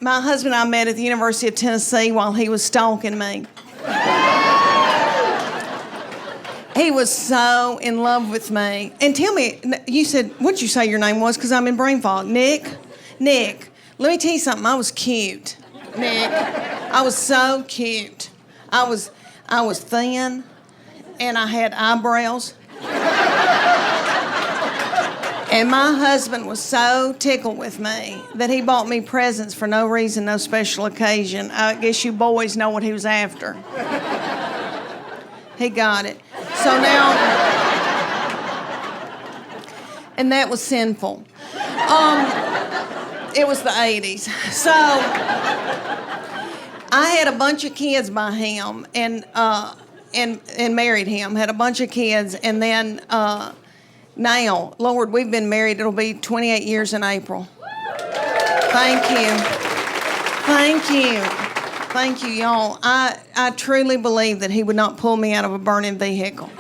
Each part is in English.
my husband and I met at the University of Tennessee while he was stalking me. He was so in love with me. And tell me, you said, what did you say your name was? Because I'm in brain fog. Nick, let me tell you something. I was cute, Nick. I was so cute. I was thin, and I had eyebrows. And my husband was so tickled with me that he bought me presents for no reason, no special occasion. I guess you boys know what he was after. He got it. So now, and that was sinful. It was the 80s. So I had a bunch of kids by him and married him, had a bunch of kids, and then now, Lord, we've been married, it'll be 28 years in April. Thank you, y'all. I truly believe that he would not pull me out of a burning vehicle.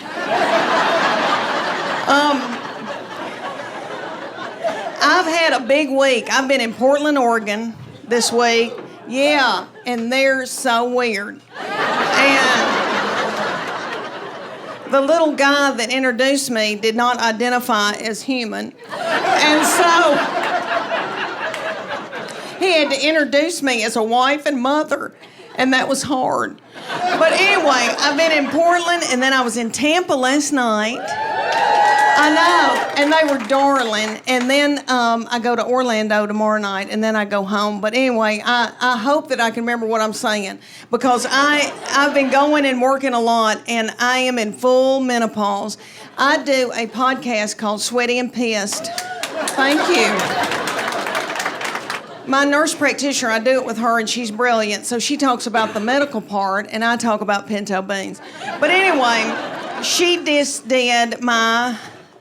I've had a big week. I've been in Portland, Oregon this week. Yeah, and they're so weird. And the little guy that introduced me did not identify as human. And so he had to introduce me as a wife and mother, and that was hard. But anyway, I've been in Portland, and then I was in Tampa last night. I know, and they were darling. And then I go to Orlando tomorrow night, and then I go home. But anyway, I hope that I can remember what I'm saying, because I've been going and working a lot, and I am in full menopause. I do a podcast called Sweaty and Pissed. Thank you. My nurse practitioner, I do it with her, and she's brilliant. So she talks about the medical part, and I talk about pinto beans. But anyway, she just did my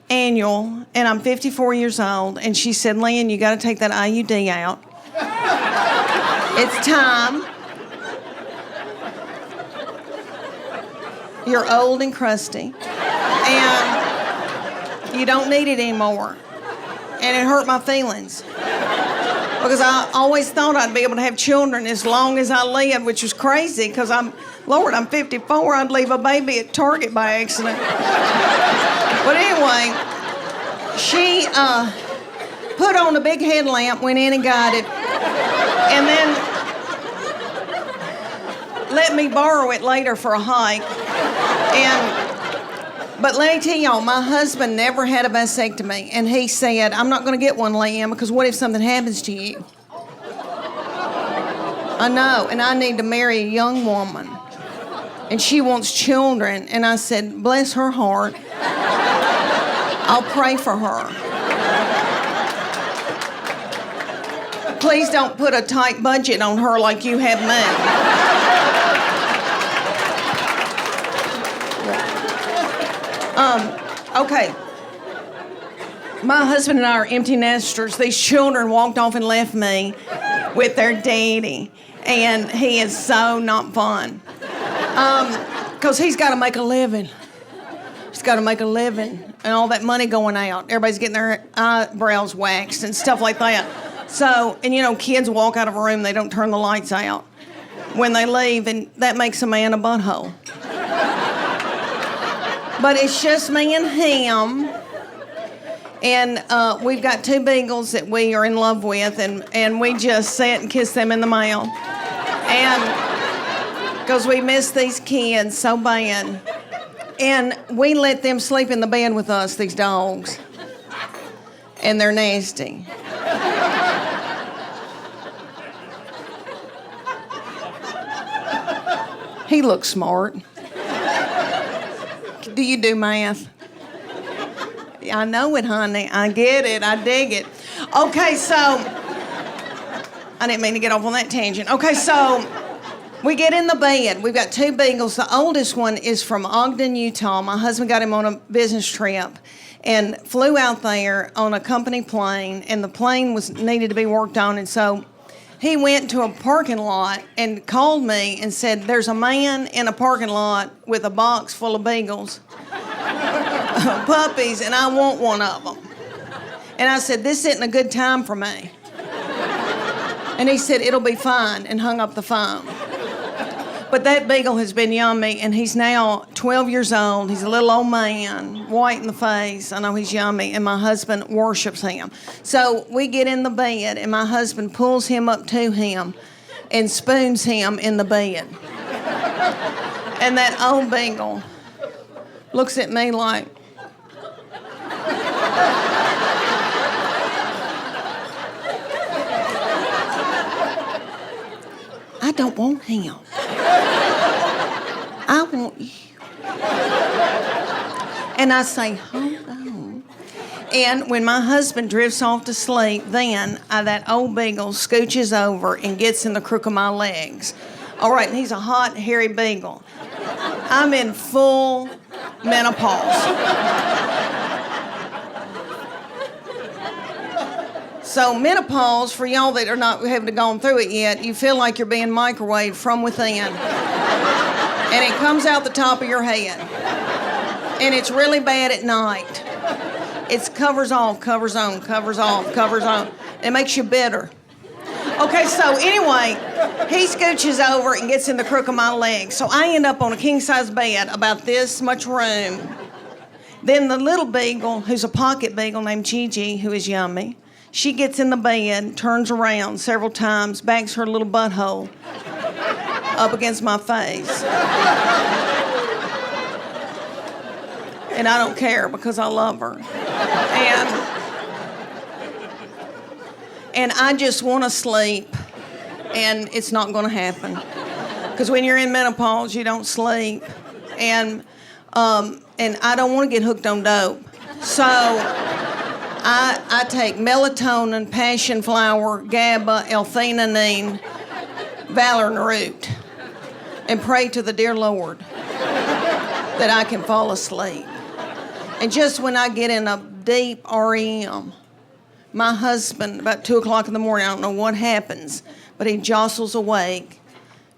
annual, and I'm 54 years old, and she said, Leanne, you got to take that IUD out. It's time. You're old and crusty, and you don't need it anymore. And it hurt my feelings, because I always thought I'd be able to have children as long as I lived, which was crazy, because I'm 54, I'd leave a baby at Target by accident. But anyway, she put on a big headlamp, went in and got it, and then let me borrow it later for a hike. But let me tell y'all, my husband never had a vasectomy, and he said, I'm not going to get one, Leanne, because what if something happens to you? I know, and I need to marry a young woman, and she wants children. And I said, bless her heart. I'll pray for her. Please don't put a tight budget on her like you have me. Okay. My husband and I are empty nesters. These children walked off and left me with their daddy, and he is so not fun. Because he's got to make a living. He's got to make a living, and all that money going out. Everybody's getting their eyebrows waxed and stuff like that. So, and you know, kids walk out of a room, they don't turn the lights out when they leave, and that makes a man a butthole. But it's just me and him, and we've got 2 beagles that we are in love with, and we just sit and kiss them in the mouth. And because we miss these kids so bad. And we let them sleep in the bed with us, these dogs. And they're nasty. He looks smart. Do you do math? I know it, honey. I get it. I dig it. Okay, so I didn't mean to get off on that tangent. Okay, so we get in the bed. We've got 2 beagles. The oldest one is from Ogden, Utah. My husband got him on a business trip and flew out there on a company plane, and the plane needed to be worked on, and so he went to a parking lot and called me and said, there's a man in a parking lot with a box full of beagles, puppies, and I want one of them. And I said, this isn't a good time for me. And he said, it'll be fine, and hung up the phone. But that beagle has been yummy, and he's now 12 years old. He's a little old man, white in the face. I know he's yummy, and my husband worships him. So we get in the bed, and my husband pulls him up to him and spoons him in the bed. And that old beagle looks at me like, I don't want him. I want you. And I say, hold on. And when my husband drifts off to sleep, then that old beagle scooches over and gets in the crook of my legs. All right, and he's a hot, hairy beagle. I'm in full menopause. So menopause, for y'all that haven't gone through it yet, you feel like you're being microwaved from within. And it comes out the top of your head. And it's really bad at night. It's covers off, covers on, covers off, covers on. It makes you bitter. Okay, so anyway, he scooches over and gets in the crook of my leg. So I end up on a king-size bed, about this much room. Then the little beagle, who's a pocket beagle named Gigi, who is yummy, she gets in the bed, turns around several times, backs her little butthole up against my face. And I don't care because I love her. And I just want to sleep, and it's not going to happen. Because when you're in menopause, you don't sleep. And I don't want to get hooked on dope. So I take melatonin, passion flower, GABA, L-theanine, valerian root, and pray to the dear Lord that I can fall asleep. And just when I get in a deep REM, my husband, about 2 o'clock in the morning, I don't know what happens, but he jostles awake,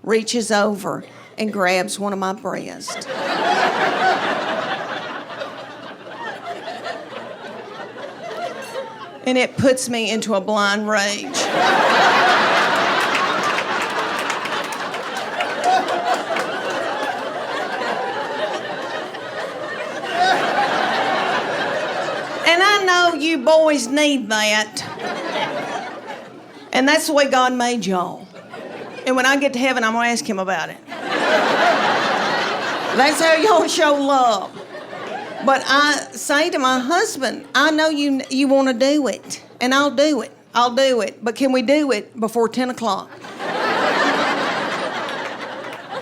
reaches over, and grabs one of my breasts. And it puts me into a blind rage. And I know you boys need that. And that's the way God made y'all. And when I get to heaven, I'm going to ask him about it. That's how y'all show love. But I say to my husband, I know you want to do it, and I'll do it. I'll do it. But can we do it before 10 o'clock?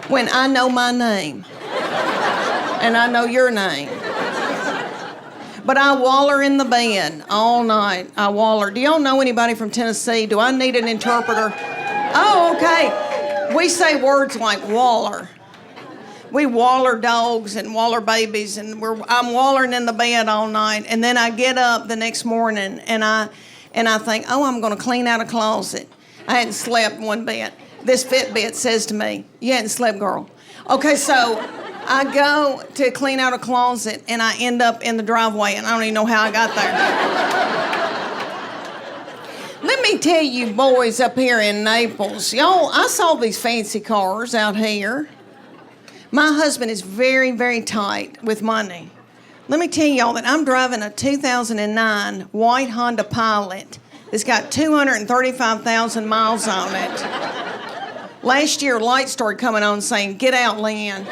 When I know my name, and I know your name. But I waller in the bed all night. I waller. Do y'all know anybody from Tennessee? Do I need an interpreter? Oh, okay. We say words like waller. We waller dogs and waller babies, and I'm wallering in the bed all night. And then I get up the next morning, and I think, oh, I'm going to clean out a closet. I hadn't slept one bit. This Fitbit says to me, you hadn't slept, girl. Okay, so I go to clean out a closet, and I end up in the driveway, and I don't even know how I got there. Let me tell you boys up here in Naples, y'all, I saw these fancy cars out here. My husband is very, very tight with money. Let me tell y'all that I'm driving a 2009 white Honda Pilot that's got 235,000 miles on it. Last year, lights started coming on saying, get out, Leanne.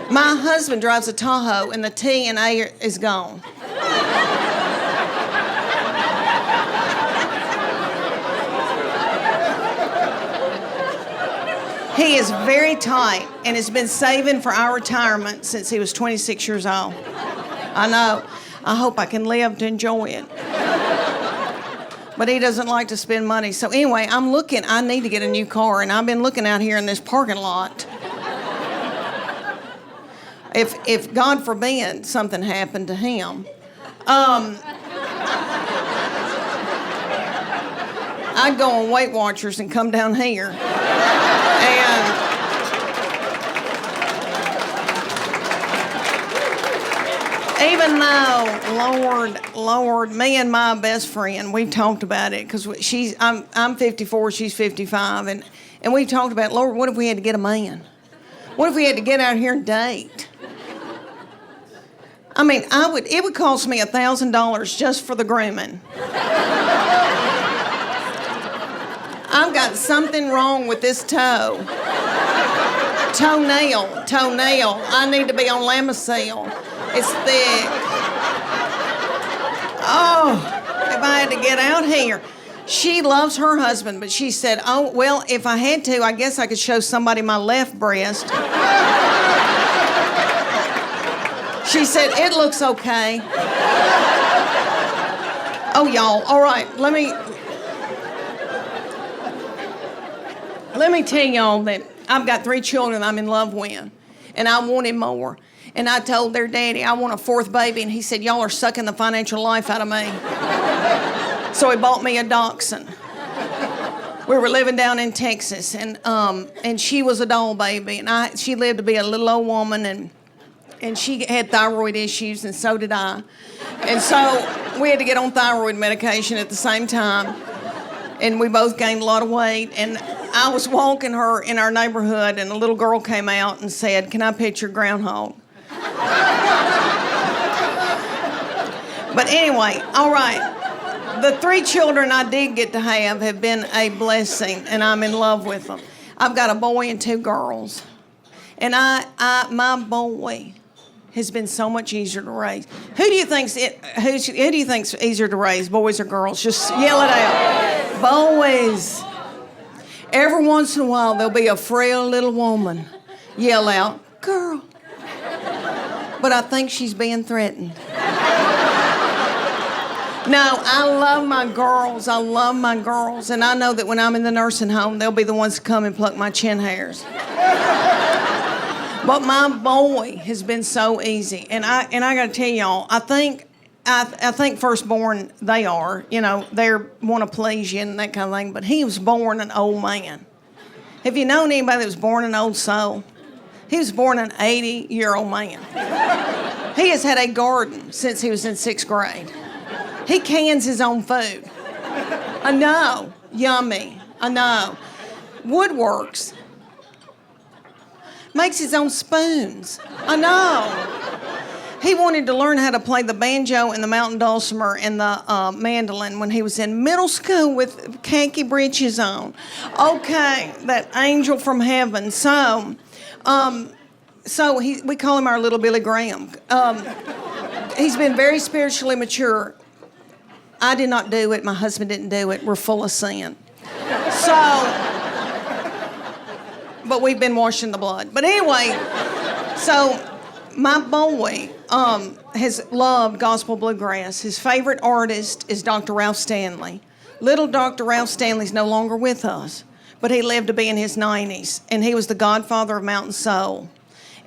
My husband drives a Tahoe, and the T and A is gone. He is very tight and has been saving for our retirement since he was 26 years old. I know. I hope I can live to enjoy it. But he doesn't like to spend money. So anyway, I need to get a new car, and I've been looking out here in this parking lot. If God forbid something happened to him, I'd go on Weight Watchers and come down here. And Even though, Lord, me and my best friend, we've talked about it because I'm 54, she's 55, and we've talked about, Lord, what if we had to get a man? What if we had to get out here and date? I mean, it would cost me $1,000 just for the grooming. I've got something wrong with this toe. Toenail. I need to be on Lamisil. It's thick. Oh, if I had to get out here. She loves her husband, but she said, oh, well, if I had to, I guess I could show somebody my left breast. She said, it looks okay. Oh, y'all, all right, let me tell y'all that I've got 3 children I'm in love with, and I wanted more. And I told their daddy I want a 4th baby, and he said, y'all are sucking the financial life out of me. So he bought me a dachshund. We were living down in Texas, and she was a doll baby, and she lived to be a little old woman, and she had thyroid issues, and so did I. And so we had to get on thyroid medication at the same time, and we both gained a lot of weight. And I was walking her in our neighborhood, and a little girl came out and said, can I pet your groundhog? But anyway, all right. The 3 children I did get to have been a blessing, and I'm in love with them. I've got a boy and 2 girls. And my boy has been so much easier to raise. Who do you think's easier to raise, boys or girls? Just yell it out. Boys. Every once in a while, there'll be a frail little woman yell out, girl. But I think she's being threatened. No, I love my girls. And I know that when I'm in the nursing home, they'll be the ones to come and pluck my chin hairs. But my boy has been so easy. And I got to tell y'all, I think firstborn, they are, they want to please you and that kind of thing. But he was born an old man. Have you known anybody that was born an old soul? He was born an 80-year-old man. He has had a garden since he was in 6th grade. He cans his own food. I know. Yummy. I know. Woodworks. Makes his own spoons. I know. He wanted to learn how to play the banjo and the mountain dulcimer and the mandolin when he was in middle school with khaki breeches on. Okay, that angel from heaven. So we call him our little Billy Graham. He's been very spiritually mature. I did not do it. My husband didn't do it. We're full of sin. But we've been washing the blood. But anyway, so my boy has loved gospel bluegrass. His favorite artist is Dr. Ralph Stanley. Little Dr. Ralph Stanley's no longer with us, but he lived to be in his 90s, and he was the godfather of Mountain Soul.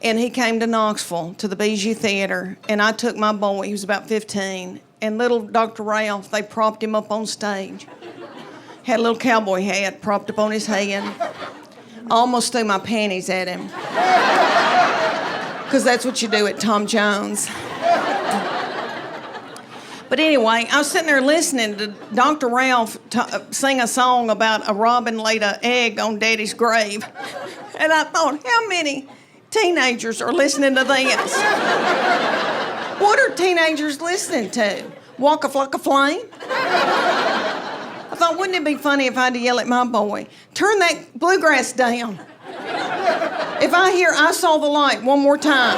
And he came to Knoxville, to the Bijou Theater, and I took my boy, he was about 15, and little Dr. Ralph, they propped him up on stage. Had a little cowboy hat propped up on his head. Almost threw my panties at him. Because that's what you do at Tom Jones. But anyway, I was sitting there listening to Dr. Ralph sing a song about a robin laid an egg on Daddy's grave. And I thought, how many teenagers are listening to this? What are teenagers listening to? Walk a Flock of Flame? I thought, wouldn't it be funny if I had to yell at my boy, turn that bluegrass down. If I hear I Saw the Light one more time,